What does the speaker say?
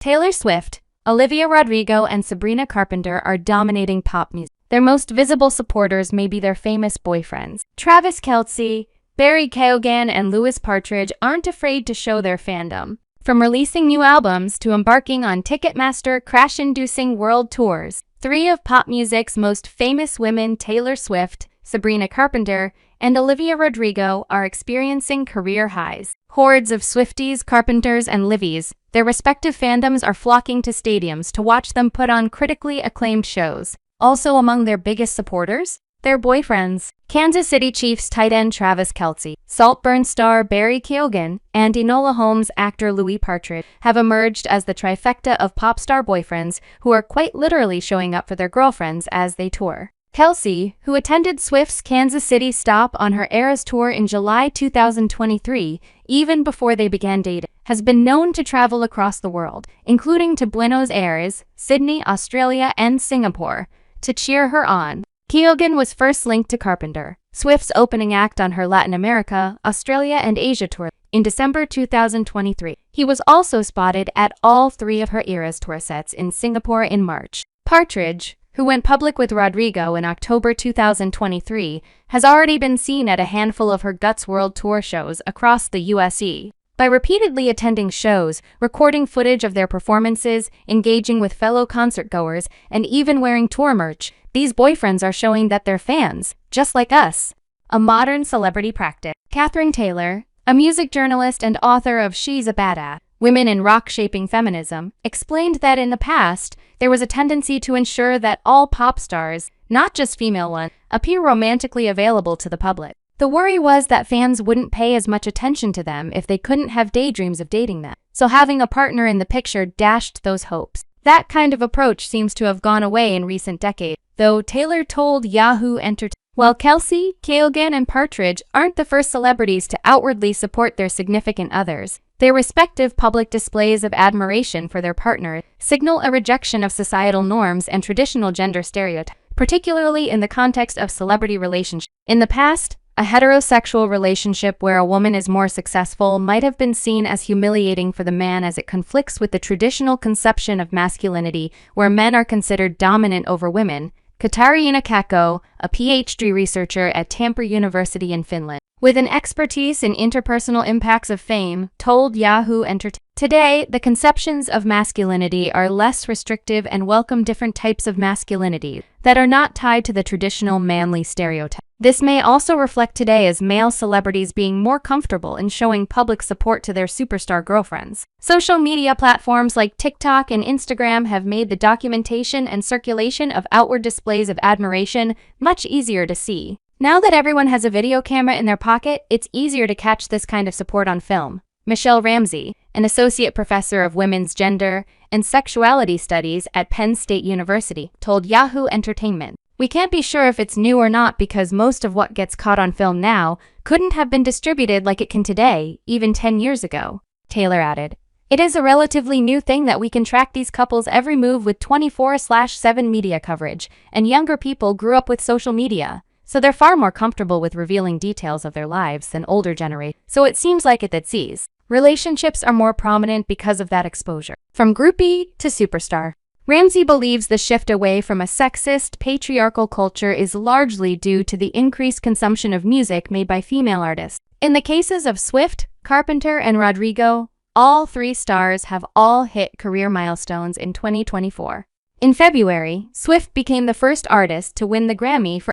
Taylor Swift, Olivia Rodrigo, and Sabrina Carpenter are dominating pop music. Their most visible supporters may be their famous boyfriends. Travis Kelce, Keoghan, and Louis Partridge aren't afraid to show their fandom. From releasing new albums to embarking on Ticketmaster crash-inducing world tours, three of pop music's most famous women, Taylor Swift, Sabrina Carpenter, and Olivia Rodrigo, are experiencing career highs. Hordes of Swifties, Carpenters, and Livies, their respective fandoms, are flocking to stadiums to watch them put on critically acclaimed shows. Also among their biggest supporters, their boyfriends. Kansas City Chiefs tight end Travis Kelce, Saltburn star Barry Keoghan, and Enola Holmes actor Louis Partridge have emerged as the trifecta of pop star boyfriends who are quite literally showing up for their girlfriends as they tour. Kelce, who attended Swift's Kansas City stop on her Eras tour in July 2023, even before they began dating, has been known to travel across the world, including to Buenos Aires, Sydney, Australia, and Singapore, to cheer her on. Keoghan was first linked to Carpenter, Swift's opening act on her Latin America, Australia, and Asia tour in December 2023. He was also spotted at all three of her Eras tour sets in Singapore in March. Partridge, who went public with Rodrigo in October 2023, has already been seen at a handful of her Guts World Tour shows across the USA. By repeatedly attending shows, recording footage of their performances, engaging with fellow concertgoers, and even wearing tour merch, these boyfriends are showing that they're fans, just like us. A modern celebrity practice. Catherine Taylor, a music journalist and author of She's a Badass, Women in Rock Shaping Feminism, explained that in the past, there was a tendency to ensure that all pop stars, not just female ones, appear romantically available to the public. The worry was that fans wouldn't pay as much attention to them if they couldn't have daydreams of dating them. So having a partner in the picture dashed those hopes. That kind of approach seems to have gone away in recent decades, though Taylor told Yahoo Entertainment. While Kelce, Keoghan, and Partridge aren't the first celebrities to outwardly support their significant others, their respective public displays of admiration for their partner signal a rejection of societal norms and traditional gender stereotypes, particularly in the context of celebrity relationships. In the past, a heterosexual relationship where a woman is more successful might have been seen as humiliating for the man, as it conflicts with the traditional conception of masculinity where men are considered dominant over women. Katarina Kakko, a PhD researcher at Tampere University in Finland, with an expertise in interpersonal impacts of fame, told Yahoo Entertainment. Today, the conceptions of masculinity are less restrictive and welcome different types of masculinity that are not tied to the traditional manly stereotype. This may also reflect today as male celebrities being more comfortable in showing public support to their superstar girlfriends. Social media platforms like TikTok and Instagram have made the documentation and circulation of outward displays of admiration much easier to see. Now that everyone has a video camera in their pocket, it's easier to catch this kind of support on film. Michelle Ramsey, an associate professor of women's gender and sexuality studies at Penn State University, told Yahoo Entertainment, "We can't be sure if it's new or not because most of what gets caught on film now couldn't have been distributed like it can today, even 10 years ago." Taylor added, "It is a relatively new thing that we can track these couples' every move with 24/7 media coverage, and younger people grew up with social media, so they're far more comfortable with revealing details of their lives than older generations. So it seems like it that sees. Relationships are more prominent because of that exposure." From groupie to superstar. Ramsey believes the shift away from a sexist, patriarchal culture is largely due to the increased consumption of music made by female artists. In the cases of Swift, Carpenter, and Rodrigo, all three stars have all hit career milestones in 2024. In February, Swift became the first artist to win the Grammy for